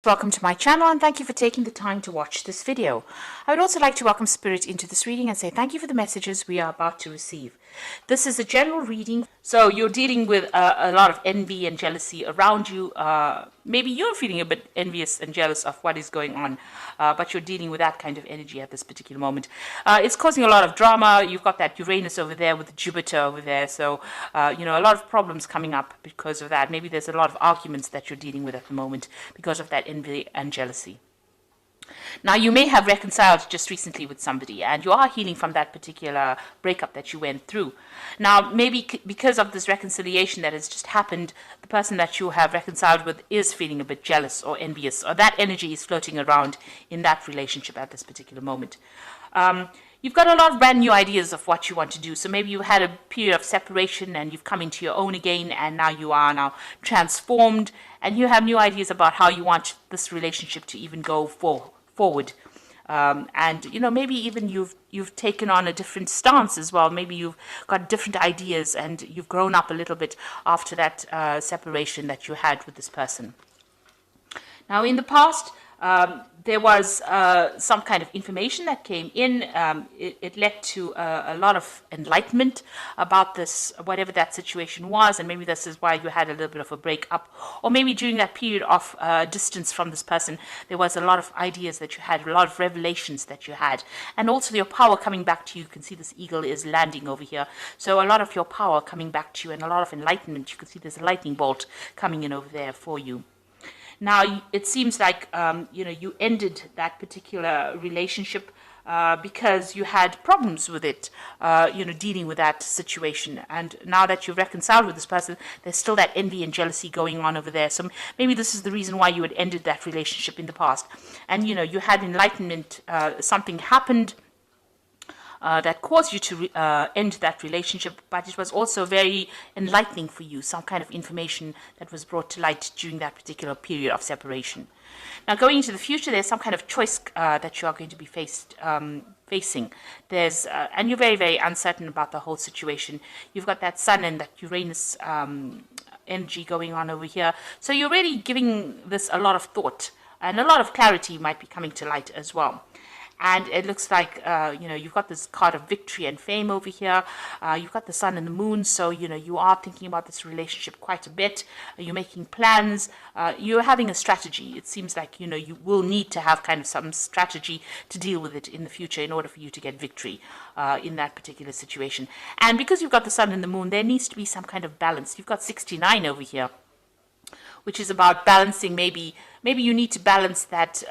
Welcome to my channel and thank you for taking the time to watch this video. I would also like to welcome Spirit into this reading and say thank you for the messages we are about to receive. This is a general reading, so you're dealing with a lot of envy and jealousy around you. Maybe you're feeling a bit envious and jealous of what is going on, but you're dealing with that kind of energy at this particular moment. It's causing a lot of drama. You've got that Uranus over there with Jupiter over there, so a lot of problems coming up because of that. Maybe there's a lot of arguments that you're dealing with at the moment because of that envy and jealousy. Now, you may have reconciled just recently with somebody and you are healing from that particular breakup that you went through. Now, maybe because of this reconciliation that has just happened, the person that you have reconciled with is feeling a bit jealous or envious, or that energy is floating around in that relationship at this particular moment. You've got a lot of brand new ideas of what you want to do. So maybe you had a period of separation and you've come into your own again, and now you are now transformed and you have new ideas about how you want this relationship to even go forward. Maybe even you've taken on a different stance as well. Maybe you've got different ideas and you've grown up a little bit after that separation that you had with this person. Now, in the past, there was some kind of information that came in. It led to a lot of enlightenment about this, whatever that situation was, and maybe this is why you had a little bit of a break-up. Or maybe during that period of distance from this person, there was a lot of ideas that you had, a lot of revelations that you had, and also your power coming back to you. You can see this eagle is landing over here. So a lot of your power coming back to you and a lot of enlightenment. You can see there's a lightning bolt coming in over there for you. Now, it seems like, you ended that particular relationship because you had problems with it, dealing with that situation. And now that you've reconciled with this person, there's still that envy and jealousy going on over there. So maybe this is the reason why you had ended that relationship in the past. And, you had enlightenment, something happened that caused you to end that relationship, but it was also very enlightening for you, some kind of information that was brought to light during that particular period of separation. Now, going into the future, there's some kind of choice that you are going to be facing. And you're very, very uncertain about the whole situation. You've got that Sun and that Uranus energy going on over here. So you're really giving this a lot of thought, and a lot of clarity might be coming to light as well. And it looks like, you've got this card of victory and fame over here. You've got the Sun and the Moon. So, you are thinking about this relationship quite a bit. You're making plans. You're having a strategy. It seems like, you will need to have kind of some strategy to deal with it in the future in order for you to get victory in that particular situation. And because you've got the Sun and the Moon, there needs to be some kind of balance. You've got 69 over here, which is about balancing. Maybe you need to balance that,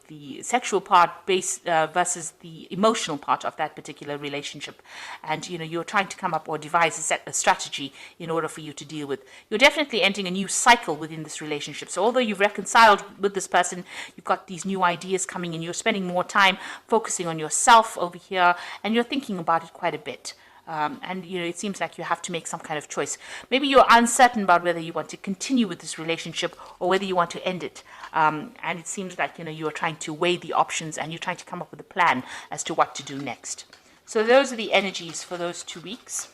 the sexual part versus the emotional part of that particular relationship. And, you're trying to come up or devise a strategy in order for you to deal with. You're definitely entering a new cycle within this relationship. So although you've reconciled with this person, you've got these new ideas coming in. You're spending more time focusing on yourself over here, and you're thinking about it quite a bit. It seems like you have to make some kind of choice. Maybe you're uncertain about whether you want to continue with this relationship or whether you want to end it. And it seems like, you're trying to weigh the options and you're trying to come up with a plan as to what to do next. So those are the energies for those 2 weeks.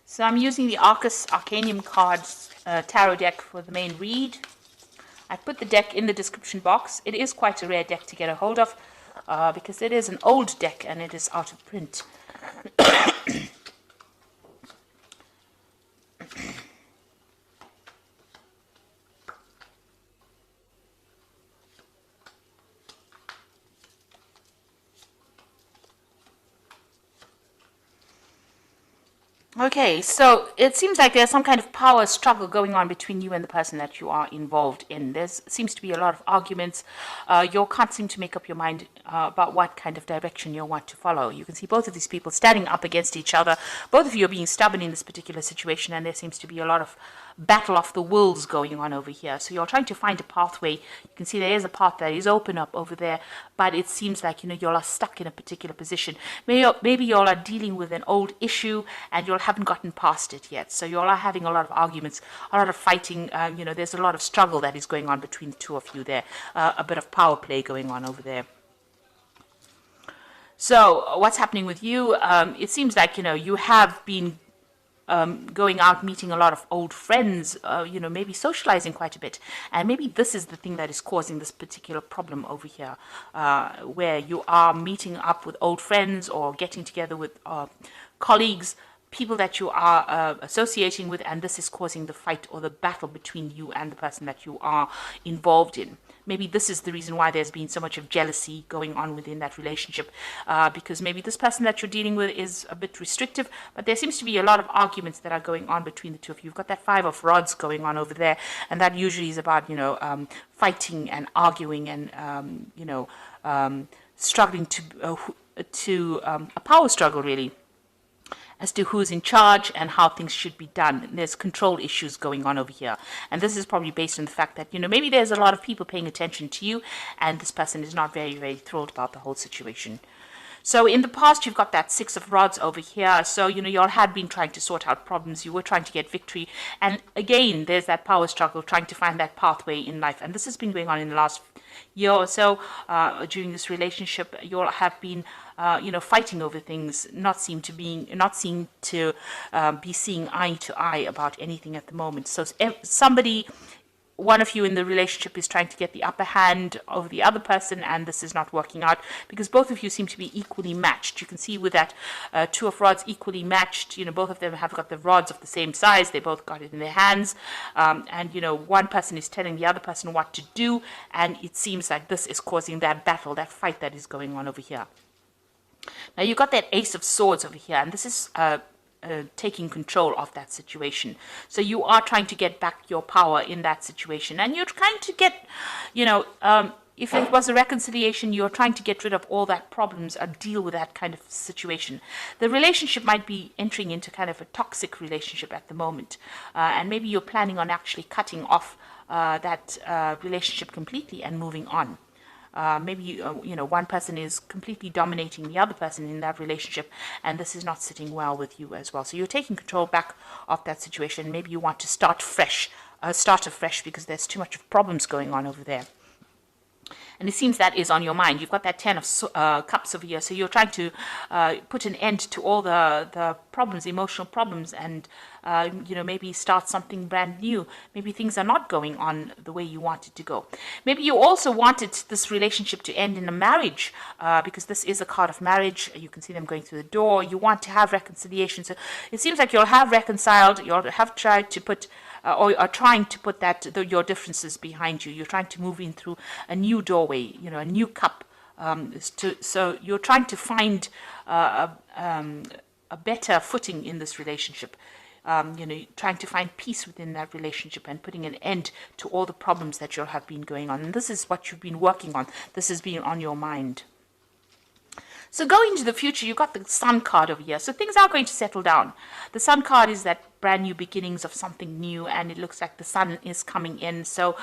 So I'm using the Arcus Arcanium cards tarot deck for the main read. I put the deck in the description box. It is quite a rare deck to get a hold of because it is an old deck and it is out of print. Okay, so it seems like there's some kind of power struggle going on between you and the person that you are involved in. There seems to be a lot of arguments. You can't seem to make up your mind about what kind of direction you want to follow. You can see both of these people standing up against each other. Both of you are being stubborn in this particular situation, and there seems to be a lot of battle of the wills going on over here. So you're trying to find a pathway. You can see there is a path that is open up over there, but it seems like, you all are stuck in a particular position. Maybe you all are dealing with an old issue and you all haven't gotten past it yet. So you all are having a lot of arguments, a lot of fighting. There's a lot of struggle that is going on between the two of you there. A bit of power play going on over there. So what's happening with you? It seems like, you have been going out, meeting a lot of old friends, maybe socializing quite a bit. And maybe this is the thing that is causing this particular problem over here, where you are meeting up with old friends or getting together with colleagues, people that you are associating with, and this is causing the fight or the battle between you and the person that you are involved in. Maybe this is the reason why there's been so much of jealousy going on within that relationship, because maybe this person that you're dealing with is a bit restrictive, but there seems to be a lot of arguments that are going on between the two of you. You've got that Five of Rods going on over there, and that usually is about, fighting and arguing and, struggling to a power struggle, really, as to who's in charge and how things should be done. There's control issues going on over here. And this is probably based on the fact that, maybe there's a lot of people paying attention to you, and this person is not very, very thrilled about the whole situation. So in the past, you've got that Six of Rods over here. So, you all had been trying to sort out problems. You were trying to get victory. And again, there's that power struggle, trying to find that pathway in life. And this has been going on in the last year or so. During this relationship, you all have been fighting over things, not seem to be seeing eye to eye about anything at the moment. So one of you in the relationship is trying to get the upper hand over the other person, and this is not working out because both of you seem to be equally matched. You can see with that Two of Rods equally matched. Both of them have got the rods of the same size. They both got it in their hands, and one person is telling the other person what to do, and it seems like this is causing that battle, that fight that is going on over here. Now you've got that Ace of Swords over here, and this is taking control of that situation. So you are trying to get back your power in that situation, and you're trying to get, if it was a reconciliation, you're trying to get rid of all that problems or deal with that kind of situation. The relationship might be entering into kind of a toxic relationship at the moment, and maybe you're planning on actually cutting off that relationship completely and moving on. Maybe one person is completely dominating the other person in that relationship, and this is not sitting well with you as well. So you're taking control back of that situation. Maybe you want to start afresh because there's too much of problems going on over there. And it seems that is on your mind. You've got that Ten of Cups over here. So you're trying to put an end to all the problems, emotional problems, and maybe start something brand new. Maybe things are not going on the way you want it to go. Maybe you also wanted this relationship to end in a marriage, because this is a card of marriage. You can see them going through the door. You want to have reconciliation. So it seems like you'll have reconciled. You'll have tried to put or are trying to put your differences behind you. You're trying to move in through a new doorway, a new cup. So you're trying to find a better footing in this relationship. Trying to find peace within that relationship and putting an end to all the problems that you'll have been going on. And this is what you've been working on. This has been on your mind. So going into the future, you've got the Sun card over here. So things are going to settle down. The Sun card is that brand new beginnings of something new, and it looks like the sun is coming in. So,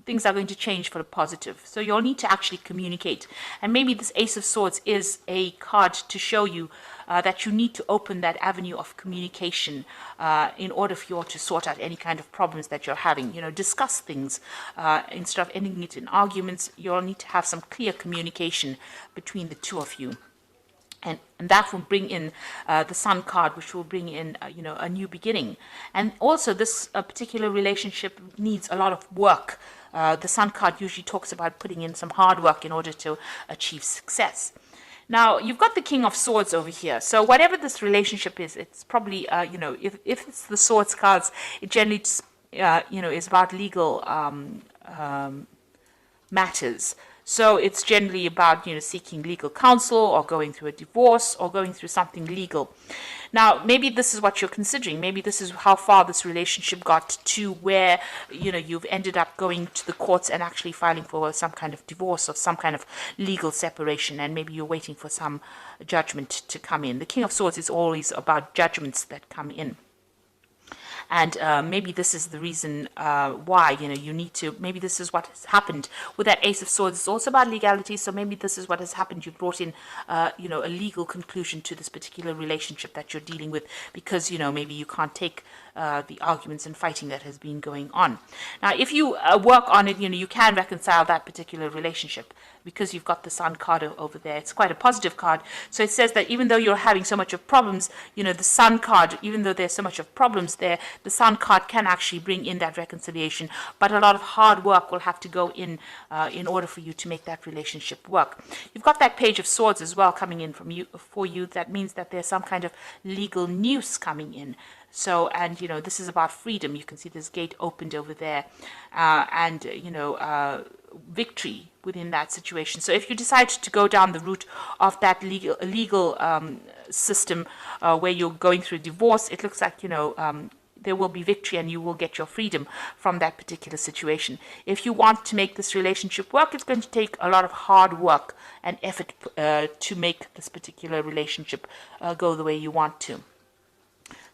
things are going to change for the positive. So you'll need to actually communicate. And maybe this Ace of Swords is a card to show you that you need to open that avenue of communication in order for you to sort out any kind of problems that you're having. Discuss things instead of ending it in arguments. You'll need to have some clear communication between the two of you. And that will bring in the Sun card, which will bring in, a new beginning. And also, this particular relationship needs a lot of work. The Sun card usually talks about putting in some hard work in order to achieve success. Now, you've got the King of Swords over here. So whatever this relationship is, it's probably, if it's the Swords cards, it generally, is about legal matters. So it's generally about, seeking legal counsel or going through a divorce or going through something legal. Now, maybe this is what you're considering. Maybe this is how far this relationship got to where, you've ended up going to the courts and actually filing for some kind of divorce or some kind of legal separation. And maybe you're waiting for some judgment to come in. The King of Swords is always about judgments that come in. And maybe this is the reason why, you need to, maybe this is what has happened with that Ace of Swords. It's also about legality, so maybe this is what has happened. You brought in, a legal conclusion to this particular relationship that you're dealing with because, maybe you can't take the arguments and fighting that has been going on. Now, if you work on it, you can reconcile that particular relationship because you've got the Sun card over there. It's quite a positive card. So it says that even though you're having so much of problems, the Sun card, even though there's so much of problems there, the Sun card can actually bring in that reconciliation. But a lot of hard work will have to go in order for you to make that relationship work. You've got that Page of Swords as well coming in for you. That means that there's some kind of legal news coming in. So, and this is about freedom. You can see this gate opened over there, and victory within that situation. So if you decide to go down the route of that legal system where you're going through divorce, it looks like there will be victory and you will get your freedom from that particular situation. If you want to make this relationship work, it's going to take a lot of hard work and effort to make this particular relationship go the way you want to.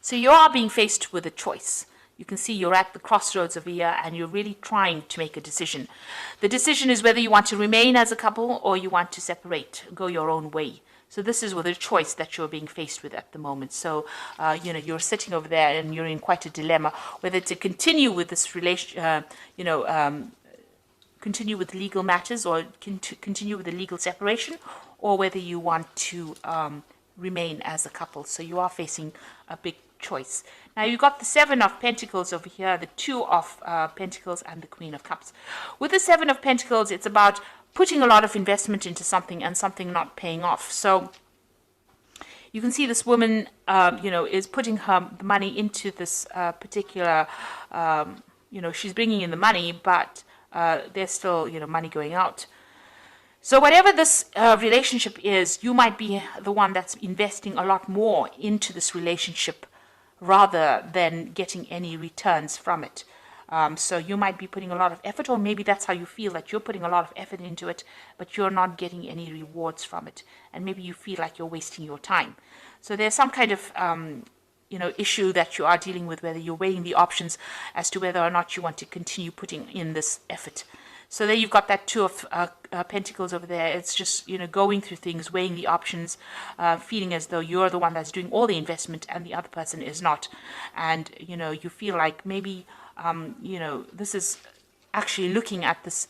So you are being faced with a choice. You can see you're at the crossroads of a year and you're really trying to make a decision. The decision is whether you want to remain as a couple or you want to separate, go your own way. So this is with a choice that you're being faced with at the moment. So, you're sitting over there and you're in quite a dilemma, whether to continue with this relation, continue with legal matters or continue with the legal separation, or whether you want to remain as a couple. So you are facing a big choice. Now you've got the Seven of Pentacles over here, the Two of Pentacles, and the Queen of Cups. With the Seven of Pentacles, it's about putting a lot of investment into something and something not paying off. So you can see this woman, is putting the money into this particular, she's bringing in the money, but there's still, money going out. So whatever this relationship is, you might be the one that's investing a lot more into this relationship rather than getting any returns from it. So you might be putting a lot of effort, or maybe that's how you feel, that you're putting a lot of effort into it, but you're not getting any rewards from it. And maybe you feel like you're wasting your time. So there's some kind of issue that you are dealing with, whether you're weighing the options as to whether or not you want to continue putting in this effort. So there you've got that Two of Pentacles over there. It's just, going through things, weighing the options, feeling as though you're the one that's doing all the investment and the other person is not. And, you feel like maybe, this is actually looking at this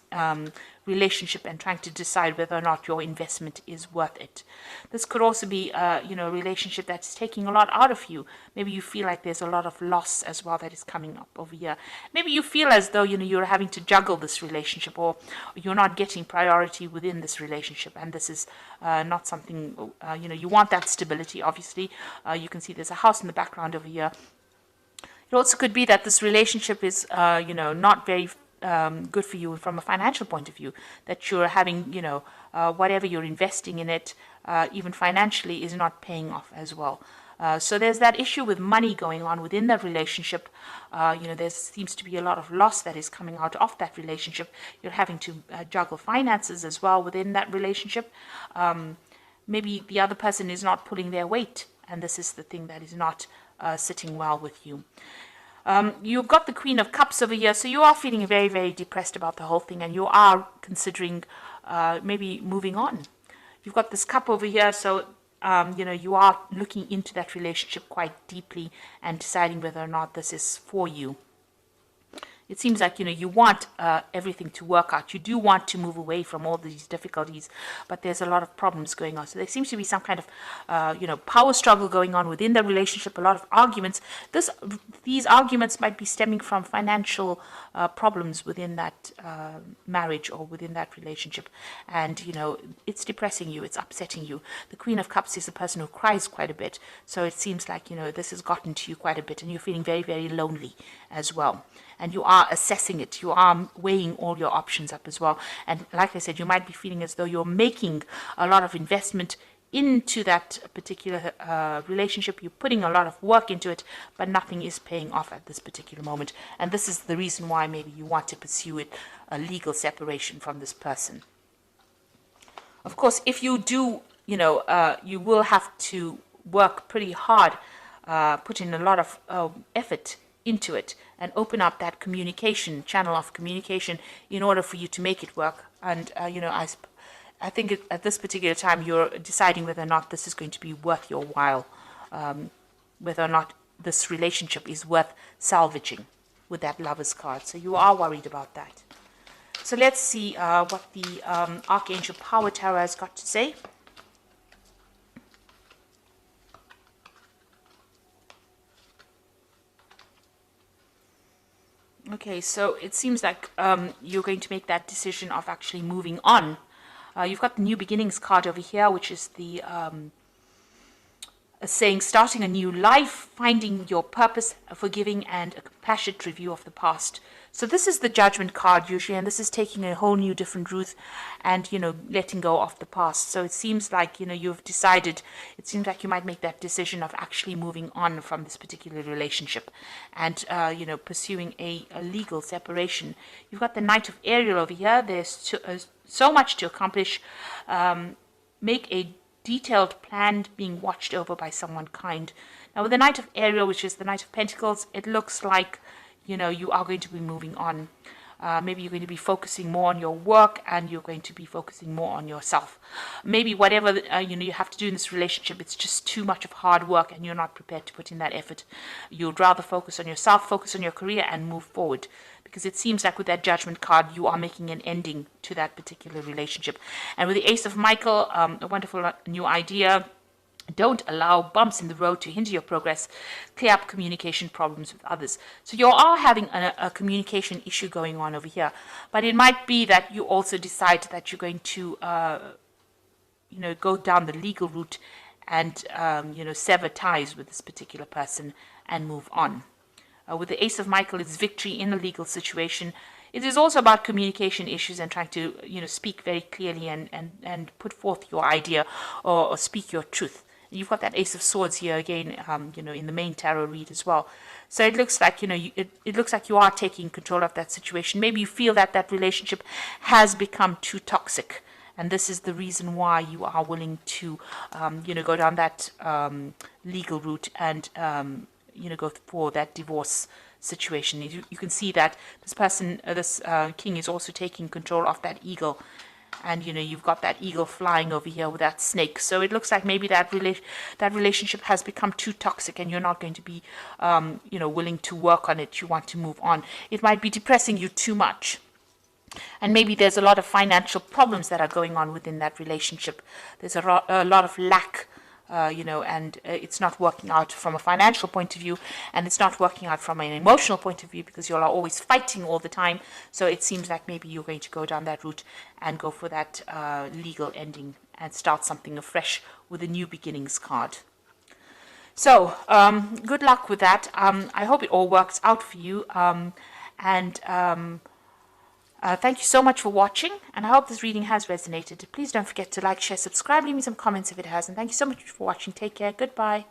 relationship and trying to decide whether or not your investment is worth it. This could also be, a relationship that's taking a lot out of you. Maybe you feel like there's a lot of loss as well that is coming up over here. Maybe you feel as though, you're having to juggle this relationship, or you're not getting priority within this relationship. And this is not something, you want that stability, obviously. You can see there's a house in the background over here. It also could be that this relationship is, not very good for you from a financial point of view, that you're having, whatever you're investing in it, even financially, is not paying off as well. So there's that issue with money going on within that relationship. There seems to be a lot of loss that is coming out of that relationship. You're having to juggle finances as well within that relationship. Maybe the other person is not pulling their weight, and this is the thing that is not sitting well with you. You've got the Queen of Cups over here, so you are feeling very, very depressed about the whole thing, and you are considering maybe moving on. You've got this Cup over here, so you are looking into that relationship quite deeply and deciding whether or not this is for you. It seems like, you want everything to work out. You do want to move away from all these difficulties, but there's a lot of problems going on. So there seems to be some kind of, power struggle going on within the relationship, a lot of arguments. These arguments might be stemming from financial problems within that marriage or within that relationship. And, it's depressing you, it's upsetting you. The Queen of Cups is a person who cries quite a bit. So it seems like, this has gotten to you quite a bit, and you're feeling very, very lonely as well. And you are assessing it. You are weighing all your options up as well. And like I said, you might be feeling as though you're making a lot of investment into that particular relationship. You're putting a lot of work into it, but nothing is paying off at this particular moment. And this is the reason why maybe you want to pursue it, a legal separation from this person. Of course, if you do, you will have to work pretty hard, put in a lot of effort into it, and open up that channel of communication in order for you to make it work. And I think at this particular time you're deciding whether or not this is going to be worth your while, whether or not this relationship is worth salvaging with that Lover's card. So you are worried about that. So let's see what the Archangel Power Tarot has got to say. Okay, so it seems like you're going to make that decision of actually moving on. You've got the New Beginnings card over here, which is the saying starting a new life, finding your purpose, forgiving, and a compassionate review of the past. So this is the Judgment card usually, and this is taking a whole new different route and, letting go of the past. So it seems like, you've decided, it seems like you might make that decision of actually moving on from this particular relationship and, pursuing a legal separation. You've got the Knight of Ariel over here. There's so much to accomplish. Make a detailed plan being watched over by someone kind. Now with the Knight of Ariel, which is the Knight of Pentacles, it looks like, you are going to be moving on. Maybe you're going to be focusing more on your work and you're going to be focusing more on yourself. Maybe whatever, you have to do in this relationship, it's just too much of hard work and you're not prepared to put in that effort. You'd rather focus on yourself, focus on your career and move forward. Because it seems like with that Judgment card, you are making an ending to that particular relationship. And with the Ace of Michael, a wonderful new idea. Don't allow bumps in the road to hinder your progress. Clear up communication problems with others. So you are having a communication issue going on over here. But it might be that you also decide that you're going to, go down the legal route and, sever ties with this particular person and move on. With the Ace of Michael, it's victory in a legal situation. It is also about communication issues and trying to, speak very clearly and put forth your idea or speak your truth. You've got that Ace of Swords here again, in the main tarot read as well. So it looks like, it looks like you are taking control of that situation. Maybe you feel that that relationship has become too toxic. And this is the reason why you are willing to, go down that legal route and, go for that divorce situation. You can see that this person, this king is also taking control of that eagle. And, you've got that eagle flying over here with that snake. So it looks like maybe that relationship has become too toxic and you're not going to be, willing to work on it. You want to move on. It might be depressing you too much. And maybe there's a lot of financial problems that are going on within that relationship. There's a lot of lack. And it's not working out from a financial point of view, and it's not working out from an emotional point of view because you're always fighting all the time. So it seems like maybe you're going to go down that route and go for that legal ending and start something afresh with a New Beginnings card. So good luck with that. I hope it all works out for you. Thank you so much for watching, and I hope this reading has resonated. Please don't forget to like, share, subscribe, leave me some comments if it has, and thank you so much for watching. Take care. Goodbye.